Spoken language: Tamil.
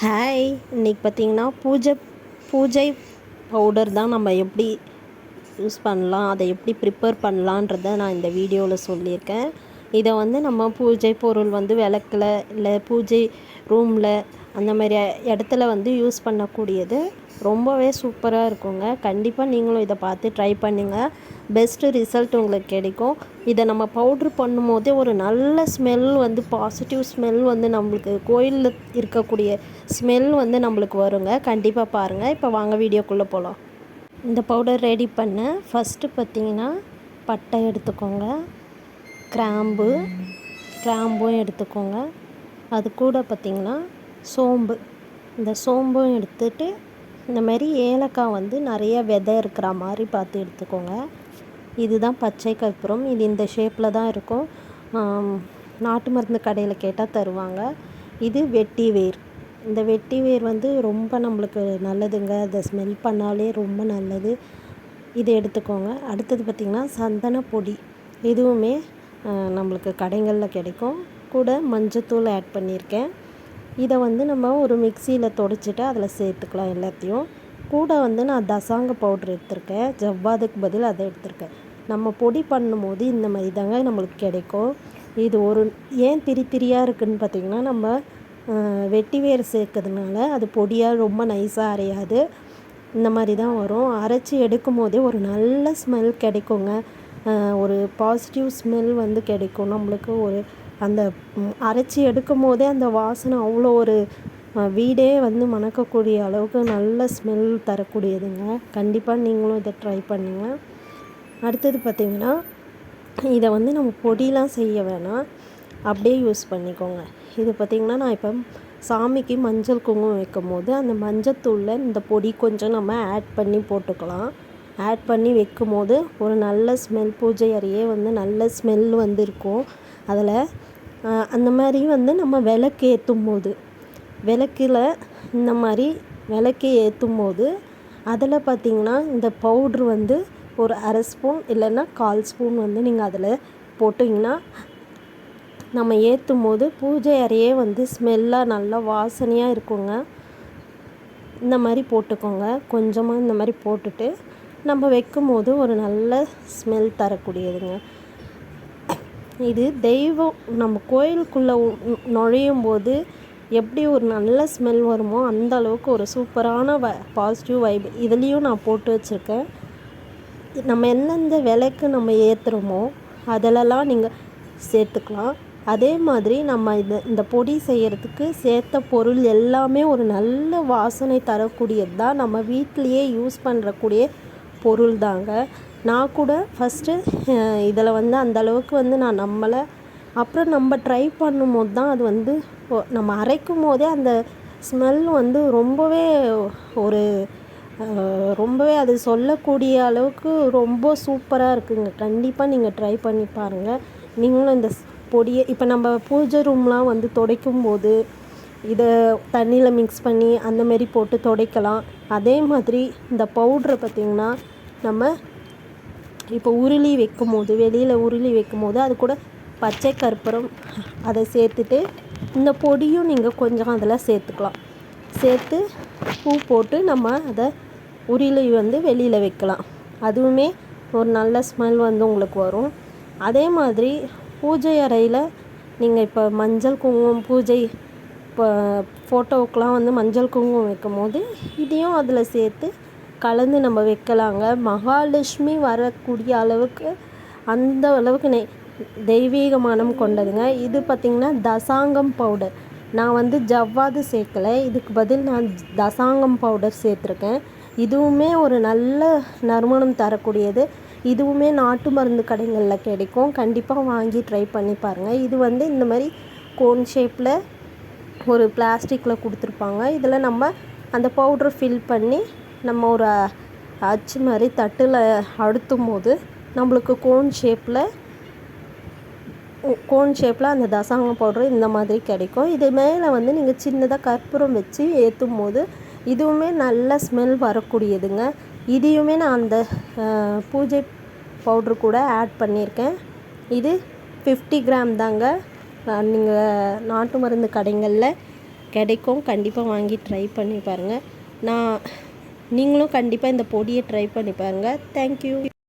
ஹாய், இன்றைக்கி பார்த்திங்கன்னா பூஜை பவுடர் தான் நம்ம எப்படி யூஸ் பண்ணலாம், அதை எப்படி ப்ரிப்பேர் பண்ணலான்றதை நான் இந்த வீடியோவில் சொல்லியிருக்கேன். இதை நம்ம பூஜை பொருள் விளக்கில் இல்லை பூஜை ரூமில் அந்த மாதிரி இடத்துல யூஸ் பண்ணக்கூடியது. ரொம்பவே சூப்பராக இருக்குங்க. கண்டிப்பாக நீங்களும் இதை பார்த்து ட்ரை பண்ணுங்கள். பெஸ்ட்டு ரிசல்ட் உங்களுக்கு கிடைக்கும். இதை நம்ம பவுட்ரு பண்ணும்போதே ஒரு நல்ல ஸ்மெல் பாசிட்டிவ் ஸ்மெல் நம்மளுக்கு கோயிலில் இருக்கக்கூடிய ஸ்மெல் நம்மளுக்கு வருங்க. கண்டிப்பாக பாருங்கள். இப்போ வாங்க வீடியோக்குள்ளே போகலாம். இந்த பவுடர் ரெடி பண்ண ஃபஸ்ட்டு பார்த்திங்கன்னா பட்டை எடுத்துக்கோங்க, கிராம்பும் எடுத்துக்கோங்க. அது கூட பார்த்திங்கன்னா சோம்பு, இந்த சோம்பும் எடுத்துட்டு இந்த மாதிரி ஏலக்காய் நிறைய விதை இருக்கிற மாதிரி பார்த்து எடுத்துக்கோங்க. இதுதான் பச்சை கற்பூரம். இது இந்த ஷேப்பில் தான் இருக்கும். நாட்டு மருந்து கடையில் கேட்டால் தருவாங்க. இது வெட்டி வேர். இந்த வெட்டி வேர் ரொம்ப நம்மளுக்கு நல்லதுங்க. அதை ஸ்மெல் பண்ணாலே ரொம்ப நல்லது. இது எடுத்துக்கோங்க. அடுத்தது பார்த்திங்கன்னா சந்தன பொடி. இதுவுமே நம்மளுக்கு கடைகளில் கிடைக்கும். கூட மஞ்சத்தூள் ஆட் பண்ணியிருக்கேன். இதை நம்ம ஒரு மிக்சியில் துடைச்சிட்டு அதில் சேர்த்துக்கலாம் எல்லாத்தையும். கூட நான் தசாங்க பவுட்ரு எடுத்திருக்கேன். ஜவ்வாதுக்கு பதில் அதை எடுத்திருக்கேன். நம்ம பொடி பண்ணும்போது இந்த மாதிரி தாங்க நம்மளுக்கு கிடைக்கும். இது ஏன் திரியாக இருக்குதுன்னு பார்த்திங்கன்னா, நம்ம வெட்டி வேர் சேர்க்கறதுனால அது பொடியாக ரொம்ப நைஸாக அரையாது. இந்த மாதிரி தான் வரும். அரைச்சி எடுக்கும் போதே ஒரு நல்ல ஸ்மெல் கிடைக்குங்க. ஒரு பாசிட்டிவ் ஸ்மெல் கிடைக்கும் நம்மளுக்கு. அந்த அரைச்சி எடுக்கும் போதே அந்த வாசனை அவ்வளோ ஒரு வீடே மணக்கக்கூடிய அளவுக்கு நல்ல ஸ்மெல் தரக்கூடியதுங்க. கண்டிப்பாக நீங்களும் இதை ட்ரை பண்ணுங்கள். அடுத்தது பார்த்திங்கன்னா, இதை நம்ம பொடியெலாம் செய்ய வேணாம், அப்படியே யூஸ் பண்ணிக்கோங்க. இது பார்த்திங்கன்னா, நான் இப்போ சாமிக்கு மஞ்சள் குங்குமம் வைக்கும் போது அந்த மஞ்சத்தூளில் இந்த பொடி கொஞ்சம் நம்ம ஆட் பண்ணி போட்டுக்கலாம். ஆட் பண்ணி வைக்கும் போது ஒரு நல்ல ஸ்மெல், பூஜை அறையே நல்ல ஸ்மெல் இருக்கும். அதில் அந்த மாதிரி நம்ம விளக்கு ஏற்றும் போது, விளக்கில் இந்த மாதிரி விளக்கு ஏற்றும் போது அதில் பார்த்திங்கன்னா இந்த பவுட்ரு ஒரு அரை ஸ்பூன் இல்லைன்னா 1/4 ஸ்பூன் நீங்கள் அதில் போட்டிங்கன்னா நம்ம ஏற்றும் போது பூஜை அறையே ஸ்மெல்லாக நல்லா வாசனையாக இருக்குங்க. இந்த மாதிரி போட்டுக்கோங்க. கொஞ்சமாக இந்த மாதிரி போட்டுட்டு நம்ம வைக்கும் போது ஒரு நல்ல ஸ்மெல் தரக்கூடியதுங்க. இது தெய்வம் நம்ம கோயிலுக்குள்ளே நுழையும் போது எப்படி ஒரு நல்ல ஸ்மெல் வருமோ அந்த அளவுக்கு ஒரு சூப்பரான பாசிட்டிவ் வைப் இதுலேயும் நான் போட்டு வச்சுருக்கேன். நம்ம எந்தெந்த விளக்கு நம்ம ஏற்றுறோமோ அதிலலாம் நீங்கள் சேர்த்துக்கலாம். அதே மாதிரி நம்ம இந்த பொடி செய்கிறதுக்கு சேர்த்த பொருள் எல்லாமே ஒரு நல்ல வாசனை தரக்கூடியது தான். நம்ம வீட்டிலையே யூஸ் பண்ணுறக்கூடிய பொருள் தாங்க. நான் கூட ஃபஸ்ட்டு இதில் அந்தளவுக்கு நான் நம்பலை. அப்புறம் நம்ம ட்ரை பண்ணும்போது தான் அது நம்ம அரைக்கும் போதே அந்த ஸ்மெல் ரொம்பவே அது சொல்லக்கூடிய அளவுக்கு ரொம்ப சூப்பராக இருக்குங்க. கண்டிப்பாக நீங்கள் ட்ரை பண்ணி பாருங்கள். நீங்களும் இந்த பொடியை இப்போ நம்ம பூஜை ரூம்லாம் துடைக்கும் போது இதை தண்ணியில் மிக்ஸ் பண்ணி அந்த மாரி போட்டு துடைக்கலாம். அதே மாதிரி இந்த பவுட்ரை பார்த்திங்கன்னா, நம்ம இப்போ உருளி வைக்கும் போது, வெளியில் உருளி வைக்கும் போது அது கூட பச்சை கற்பூரம் அதை சேர்த்துட்டு இந்த பொடியும் நீங்கள் கொஞ்சம் அதில் சேர்த்துக்கலாம். சேர்த்து பூ போட்டு நம்ம அதை உருளி வெளியில் வைக்கலாம். அதுவுமே ஒரு நல்ல ஸ்மெல் உங்களுக்கு வரும். அதே மாதிரி பூஜை அறையில் நீங்கள் இப்போ மஞ்சள் குங்குமம் பூஜை இப்போ ஃபோட்டோவுக்கெலாம் மஞ்சள் குங்குமம் வைக்கும் போது இதையும் அதில் சேர்த்து கலந்து நம்ம வைக்கலாங்க. மகாலட்சுமி வரக்கூடிய அளவுக்கு அந்த அளவுக்கு தெய்வீக மனம் கொண்டதுங்க. இது பார்த்திங்கன்னா தசாங்கம் பவுடர். நான் ஜவ்வாது சேர்க்கலை, இதுக்கு பதில் நான் தசாங்கம் பவுடர் சேர்த்துருக்கேன். இதுவுமே ஒரு நல்ல நறுமணம் தரக்கூடியது. இதுவுமே நாட்டு மருந்து கடைகளில் கிடைக்கும். கண்டிப்பாக வாங்கி ட்ரை பண்ணி பாருங்கள். இது இந்த மாதிரி கோன் ஷேப்பில் ஒரு பிளாஸ்டிக்கில் கொடுத்துருப்பாங்க. இதில் நம்ம அந்த பவுட்ரு ஃபில் பண்ணி நம்ம ஒரு அச்சு மாதிரி தட்டில் அழுத்தும் போது நம்மளுக்கு கோன் ஷேப்பில் அந்த தசாங்க பவுட்ரு இந்த மாதிரி கிடைக்கும். இது மேலே நீங்கள் சின்னதாக கற்பூரம் வச்சு ஏற்றும் போது இதுவுமே நல்ல ஸ்மெல் வரக்கூடியதுங்க. இதையுமே நான் அந்த பூஜை பவுட்ரு கூட ஆட் பண்ணியிருக்கேன். இது 50 கிராம் தாங்க. நீங்கள் நாட்டு மருந்து கடைகளில் கிடைக்கும். கண்டிப்பாக வாங்கி ட்ரை பண்ணி பாருங்கள். நீங்களும் கண்டிப்பாக இந்த பொடியை ட்ரை பண்ணி பாருங்கள். தேங்க்யூ.